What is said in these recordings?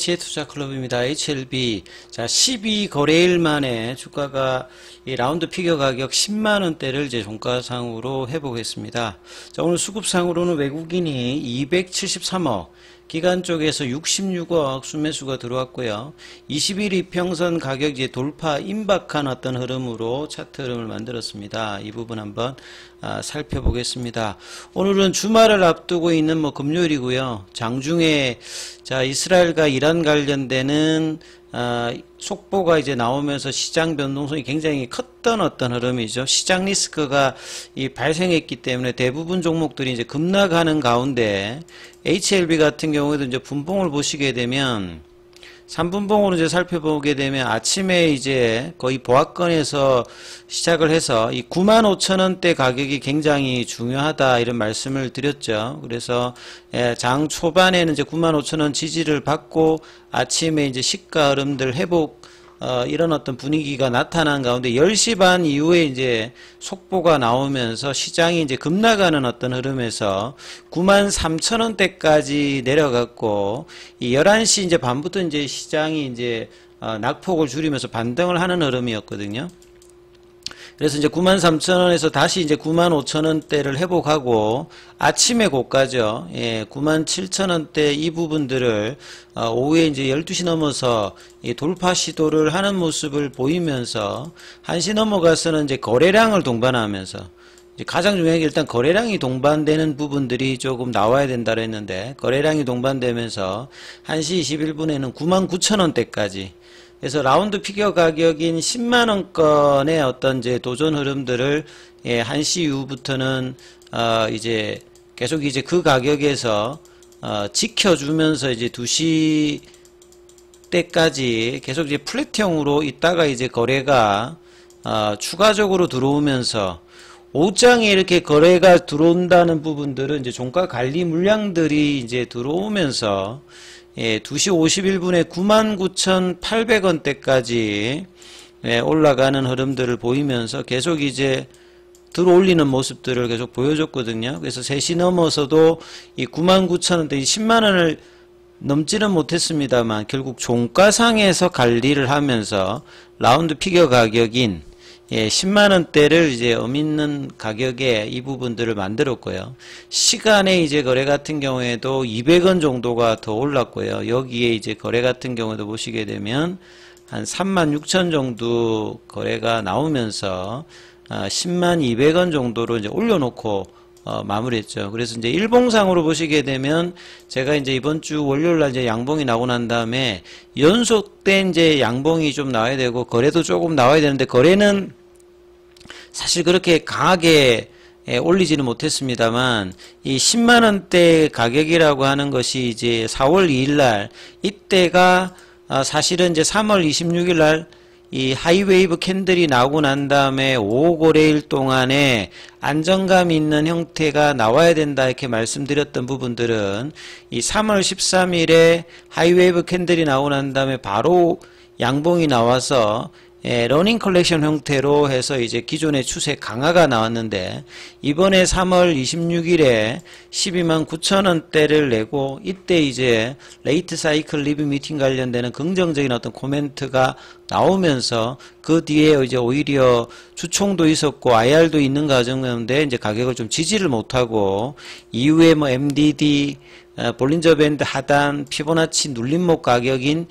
지혜투자클럽입니다. HLB. 자, 12거래일 만에 주가가 이 라운드 피겨 가격 10만원대를 이제 종가상으로 회복했습니다. 자, 오늘 수급상으로는 외국인이 273억, 기관 쪽에서 66억 순매수가 들어왔고요. 21일 이평선 가격 이제 돌파 임박한 어떤 흐름으로 차트 흐름을 만들었습니다. 이 부분 한번 살펴보겠습니다. 오늘은 주말을 앞두고 있는 금요일이고요. 장중에 자, 이스라엘과 이란 관련되는 속보가 이제 나오면서 시장 변동성이 굉장히 컸던 어떤 흐름이죠. 시장 리스크가 발생했기 때문에 대부분 종목들이 이제 급락하는 가운데 HLB 같은 경우에도 이제 분봉을 보시게 되면 3분봉으로 이제 살펴보게 되면 아침에 이제 거의 보합권에서 시작을 해서 이 95,000원대 가격이 굉장히 중요하다 이런 말씀을 드렸죠. 그래서 장 초반에는 이제 95,000원 지지를 받고 아침에 이제 시가 흐름들 회복 이런 어떤 분위기가 나타난 가운데 10시 반 이후에 이제 속보가 나오면서 시장이 이제 급락하는 어떤 흐름에서 93,000원대까지 내려갔고 이 11시 이제 반부터 이제 시장이 이제 낙폭을 줄이면서 반등을 하는 흐름이었거든요. 그래서 이제 93,000원에서 다시 이제 95,000원대를 회복하고 아침에 고가죠. 97,000원대 이 부분들을 오후에 이제 12시 넘어서 돌파 시도를 하는 모습을 보이면서 1시 넘어가서는 이제 거래량을 동반하면서 가장 중요한 게 일단 거래량이 동반되는 부분들이 조금 나와야 된다고 했는데 거래량이 동반되면서 1시 21분에는 99,000원대까지 그래서 라운드 피겨 가격인 10만원권의 어떤 이제 도전 흐름들을 1시 이후부터는 이제 계속 이제 그 가격에서 지켜주면서 이제 2시 때까지 계속 이제 플랫형으로 있다가 이제 거래가 추가적으로 들어오면서 오후장에 이렇게 거래가 들어온다는 부분들은 이제 종가 관리 물량들이 이제 들어오면서 2시 51분에 99,800원대까지 올라가는 흐름들을 보이면서 계속 이제 들어올리는 모습들을 계속 보여줬거든요. 그래서 3시 넘어서도 이 99,000원대, 10만원을 넘지는 못했습니다만 결국 종가상에서 관리를 하면서 라운드 피겨 가격인 10만원대를 이제 어밌는 가격에 이 부분들을 만들었고요. 시간에 이제 거래 같은 경우에도 200원 정도가 더 올랐고요. 여기에 이제 거래 같은 경우에도 보시게 되면 한 36,000 정도 거래가 나오면서 10200원 정도로 이제 올려놓고 마무리했죠. 그래서 이제 일봉상으로 보시게 되면 제가 이제 이번 주 월요일 날 이제 양봉이 나오고 난 다음에 연속된 이제 양봉이 좀 나와야 되고 거래도 조금 나와야 되는데 거래는 사실 그렇게 강하게 올리지는 못했습니다만 이 10만원대 가격이라고 하는 것이 이제 4월 2일 날 이때가 사실은 이제 3월 26일 날 이 하이웨이브 캔들이 나오고 난 다음에 5거래일 동안에 안정감 있는 형태가 나와야 된다 이렇게 말씀드렸던 부분들은 이 3월 13일에 하이웨이브 캔들이 나오고 난 다음에 바로 양봉이 나와서 러닝 컬렉션 형태로 해서 이제 기존의 추세 강화가 나왔는데 이번에 3월 26일에 129,000원대를 내고 이때 이제 레이트 사이클 리뷰 미팅 관련되는 긍정적인 어떤 코멘트가 나오면서 그 뒤에 이제 오히려 주총도 있었고 IR도 있는 과정인데 이제 가격을 좀 지지를 못하고 이후에 MDD 볼린저 밴드 하단 피보나치 눌림목 가격인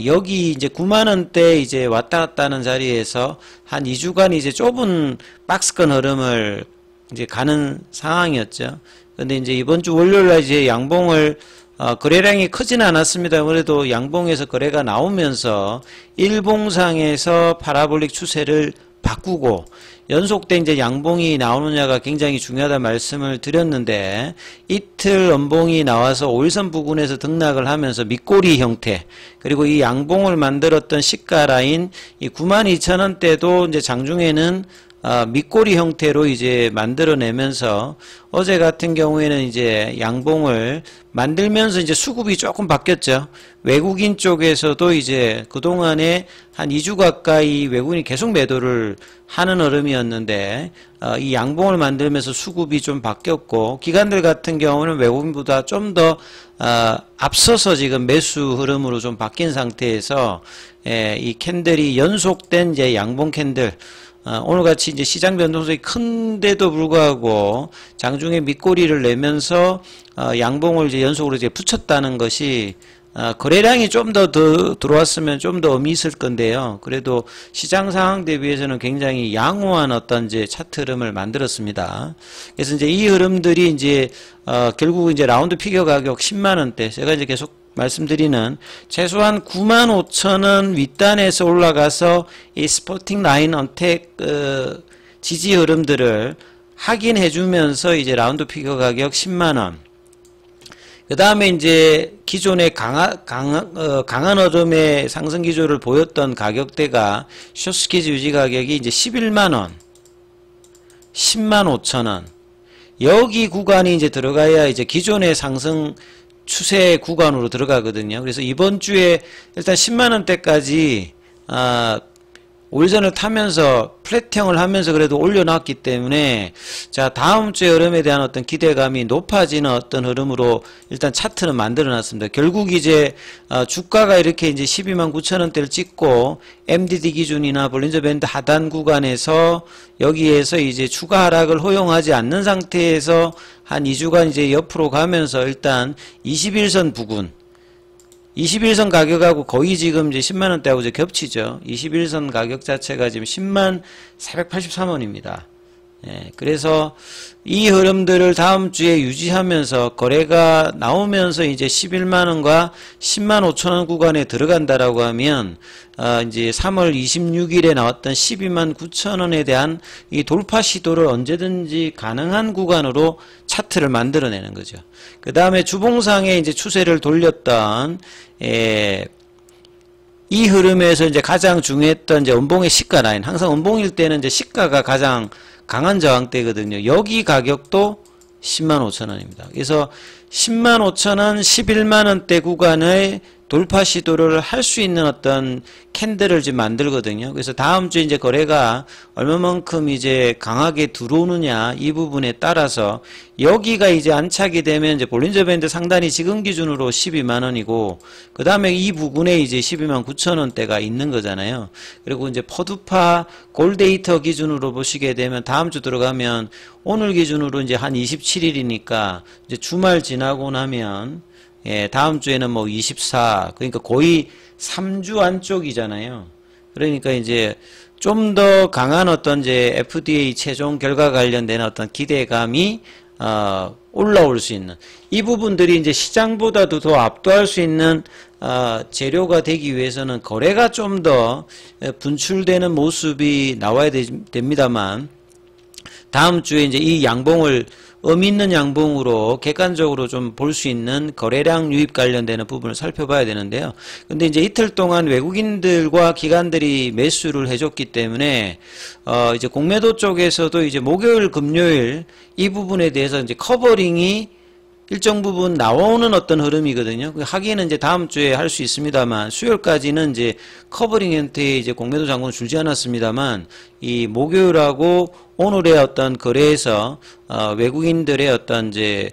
여기 이제 9만원대 이제 왔다 갔다 하는 자리에서 한 2주간 이제 좁은 박스권 흐름을 이제 가는 상황이었죠. 근데 이제 이번 주 월요일 날 이제 양봉을 거래량이 크지는 않았습니다. 그래도 양봉에서 거래가 나오면서 일봉상에서 파라볼릭 추세를 바꾸고 연속된 이제 양봉이 나오느냐가 굉장히 중요하다 말씀을 드렸는데 이틀 연봉이 나와서 5일선 부근에서 등락을 하면서 밑꼬리 형태 그리고 이 양봉을 만들었던 시가 라인 이 92,000원대도 이제 장중에는 밑꼬리 형태로 이제 만들어내면서 어제 같은 경우에는 이제 양봉을 만들면서 이제 수급이 조금 바뀌었죠. 외국인 쪽에서도 이제 그동안에 한 2주 가까이 외국인이 계속 매도를 하는 흐름이었는데 이 양봉을 만들면서 수급이 좀 바뀌었고, 기관들 같은 경우는 외국인보다 좀 더 앞서서 지금 매수 흐름으로 좀 바뀐 상태에서 이 캔들이 연속된 이제 양봉 캔들, 오늘같이 이제 시장 변동성이 큰데도 불구하고 장중에 밑꼬리를 내면서 양봉을 이제 연속으로 이제 붙였다는 것이 거래량이 좀 더 들어왔으면 좀 더 의미 있을 건데요. 그래도 시장 상황 대비해서는 굉장히 양호한 어떤 이제 차트 흐름을 만들었습니다. 그래서 이제 이 흐름들이 이제 결국 이제 라운드 피겨 가격 10만 원대, 제가 이제 계속 말씀드리는 최소한 95,000원 윗단에서 올라가서 이 스포팅 라인 언택 지지 흐름들을 확인해 주면서 이제 라운드 피겨 가격 10만 원. 그 다음에 이제 기존의 강한 흐름의 상승 기조를 보였던 가격대가 숏스키즈 유지 가격이 이제 11만원, 105,000원. 여기 구간이 이제 들어가야 이제 기존의 상승 추세 구간으로 들어가거든요. 그래서 이번 주에 일단 10만원대까지, 올전을 타면서 플랫형을 하면서 그래도 올려놨기 때문에, 자, 다음 주의 흐름에 대한 어떤 기대감이 높아지는 어떤 흐름으로 일단 차트는 만들어놨습니다. 결국 이제 주가가 이렇게 이제 129,000원대를 찍고 MDD 기준이나 볼린저 밴드 하단 구간에서 여기에서 이제 추가 하락을 허용하지 않는 상태에서 한 2주간 이제 옆으로 가면서 일단 21선 부근, 21선 가격하고 거의 지금 이제 10만원대하고 이제 겹치죠. 21선 가격 자체가 지금 10만 483원입니다. 예, 그래서 이 흐름들을 다음 주에 유지하면서 거래가 나오면서 이제 11만원과 10만 5천원 구간에 들어간다라고 하면, 이제 3월 26일에 나왔던 12만 9천원에 대한 이 돌파 시도를 언제든지 가능한 구간으로 차트를 만들어내는 거죠. 그 다음에 주봉상에 이제 추세를 돌렸던, 이 흐름에서 이제 가장 중요했던 이제 음봉의 시가 라인, 항상 음봉일 때는 이제 시가가 가장 강한 저항대거든요. 여기 가격도 10만 5천원입니다. 그래서 10만 5천원, 11만원대 구간의 돌파 시도를 할 수 있는 어떤 캔들을 지금 만들거든요. 그래서 다음 주에 이제 거래가 얼마만큼 이제 강하게 들어오느냐, 이 부분에 따라서 여기가 이제 안착이 되면 이제 볼린저 밴드 상단이 지금 기준으로 12만원이고, 그 다음에 이 부근에 이제 12만 9천원대가 있는 거잖아요. 그리고 이제 퍼두파 골데이터 기준으로 보시게 되면 다음 주 들어가면 오늘 기준으로 이제 한 27일이니까 이제 주말 지나고 나면, 예, 다음 주에는 뭐 24, 그러니까 거의 3주 안쪽이잖아요. 그러니까 이제 좀 더 강한 어떤 이제 FDA 최종 결과 관련된 어떤 기대감이 올라올 수 있는, 이 부분들이 이제 시장보다도 더 압도할 수 있는 재료가 되기 위해서는 거래가 좀 더 분출되는 모습이 나와야 됩니다만, 다음 주에 이제 이 양봉을 의미 있는 양봉으로 객관적으로 좀 볼 수 있는 거래량 유입 관련되는 부분을 살펴봐야 되는데요. 근데 이제 이틀 동안 외국인들과 기관들이 매수를 해줬기 때문에, 이제 공매도 쪽에서도 이제 목요일, 금요일 이 부분에 대해서 이제 커버링이 일정 부분 나오는 어떤 흐름이거든요. 하기에는 이제 다음 주에 할 수 있습니다만, 수요일까지는 이제 커버링 형태의 이제 공매도 잔고는 줄지 않았습니다만, 이 목요일하고 오늘의 어떤 거래에서 외국인들의 어떤 이제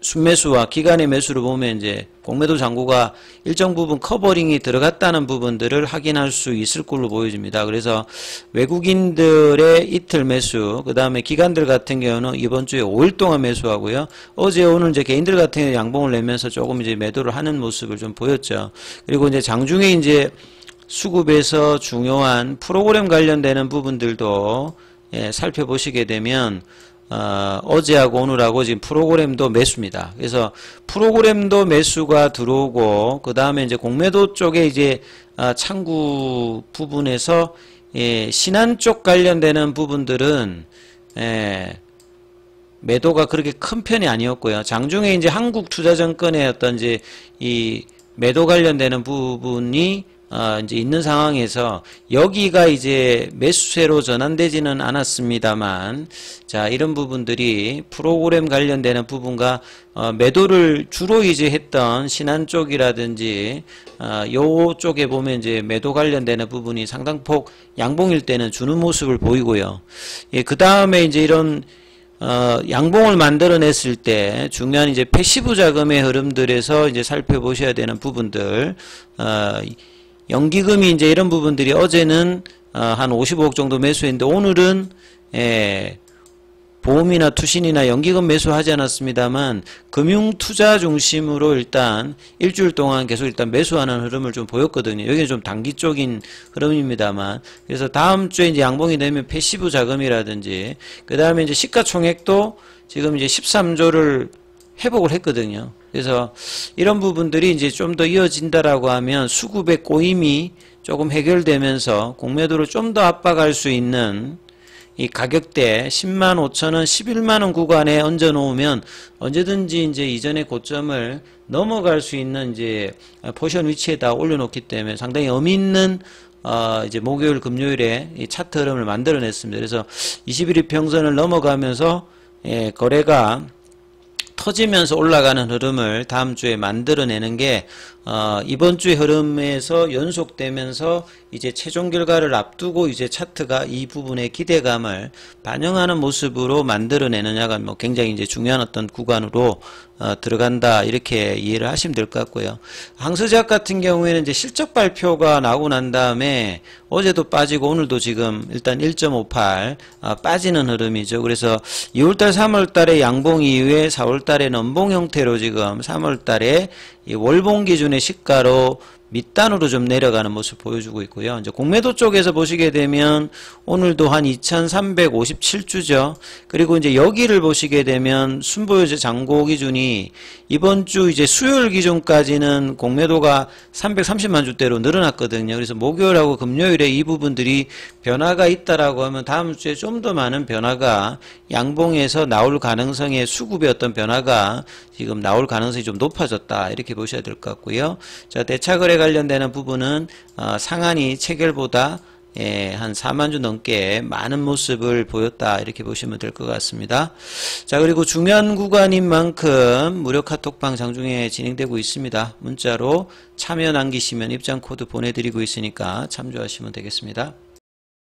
순매수와 기간의 매수를 보면 이제 공매도 잔고가 일정 부분 커버링이 들어갔다는 부분들을 확인할 수 있을 걸로 보여집니다. 그래서 외국인들의 이틀 매수, 그 다음에 기관들 같은 경우는 이번 주에 5일 동안 매수하고요. 어제 오늘 이제 개인들 같은 경우 양봉을 내면서 조금 이제 매도를 하는 모습을 좀 보였죠. 그리고 이제 장중에 이제 수급에서 중요한 프로그램 관련되는 부분들도 살펴보시게 되면, 어제하고 오늘하고 지금 프로그램도 매수입니다. 그래서 프로그램도 매수가 들어오고, 그 다음에 이제 공매도 쪽에 이제 창구 부분에서 신한 쪽 관련되는 부분들은 매도가 그렇게 큰 편이 아니었고요. 장중에 이제 한국투자증권의 어떤 이제 이 매도 관련되는 부분이 이제 있는 상황에서 여기가 이제 매수세로 전환되지는 않았습니다만, 자, 이런 부분들이 프로그램 관련되는 부분과 매도를 주로 이제 했던 신한 쪽이라든지 요 쪽에 보면 이제 매도 관련되는 부분이 상당폭 양봉일 때는 주는 모습을 보이고요. 예, 그 다음에 이제 이런 양봉을 만들어냈을 때 중요한 이제 패시브 자금의 흐름들에서 이제 살펴보셔야 되는 부분들, 연기금이 이제 이런 부분들이 어제는 한 55억 정도 매수했는데 오늘은 보험이나 투신이나 연기금 매수하지 않았습니다만 금융투자 중심으로 일단 일주일 동안 계속 일단 매수하는 흐름을 좀 보였거든요. 여기는 좀 단기 쪽인 흐름입니다만, 그래서 다음 주에 이제 양봉이 되면 패시브 자금이라든지 그 다음에 이제 시가총액도 지금 이제 13조를 회복을 했거든요. 그래서 이런 부분들이 이제 좀 더 이어진다라고 하면 수급의 꼬임이 조금 해결되면서 공매도를 좀 더 압박할 수 있는 이 가격대 10만 5천원, 11만원 구간에 얹어 놓으면 언제든지 이제 이전의 고점을 넘어갈 수 있는 이제 포지션 위치에다 올려놓기 때문에 상당히 의미 있는 이제 목요일, 금요일에 이 차트 흐름을 만들어냈습니다. 그래서 21일 평선을 넘어가면서 거래가 터지면서 올라가는 흐름을 다음 주에 만들어내는 게 이번 주의 흐름에서 연속되면서 이제 최종 결과를 앞두고 이제 차트가 이 부분의 기대감을 반영하는 모습으로 만들어내느냐가 뭐 굉장히 이제 중요한 어떤 구간으로 들어간다, 이렇게 이해를 하시면 될 것 같고요. 항서제약 같은 경우에는 이제 실적 발표가 나오고 난 다음에 어제도 빠지고 오늘도 지금 일단 1.58 빠지는 흐름이죠. 그래서 2월달, 3월달에 양봉 이후에 4월달에 넘봉 형태로 지금 3월달에 이 월봉 기준의 시가로 밑단으로 좀 내려가는 모습 보여주고 있고요. 이제 공매도 쪽에서 보시게 되면 오늘도 한 2357주죠. 그리고 이제 여기를 보시게 되면 순보유제 잔고 기준이 이번 주 이제 수요일 기준까지는 공매도가 330만 주대로 늘어났거든요. 그래서 목요일하고 금요일에 이 부분들이 변화가 있다라고 하면 다음 주에 좀 더 많은 변화가 양봉에서 나올 가능성의 수급의 어떤 변화가 지금 나올 가능성이 좀 높아졌다, 이렇게 보셔야 될 것 같고요. 자, 대차거래 관련되는 부분은 상한이 체결보다 한 4만 주 넘게 많은 모습을 보였다, 이렇게 보시면 될 것 같습니다. 자, 그리고 중요한 구간인 만큼 무료 카톡방 장중에 진행되고 있습니다. 문자로 참여 남기시면 입장 코드 보내드리고 있으니까 참조하시면 되겠습니다.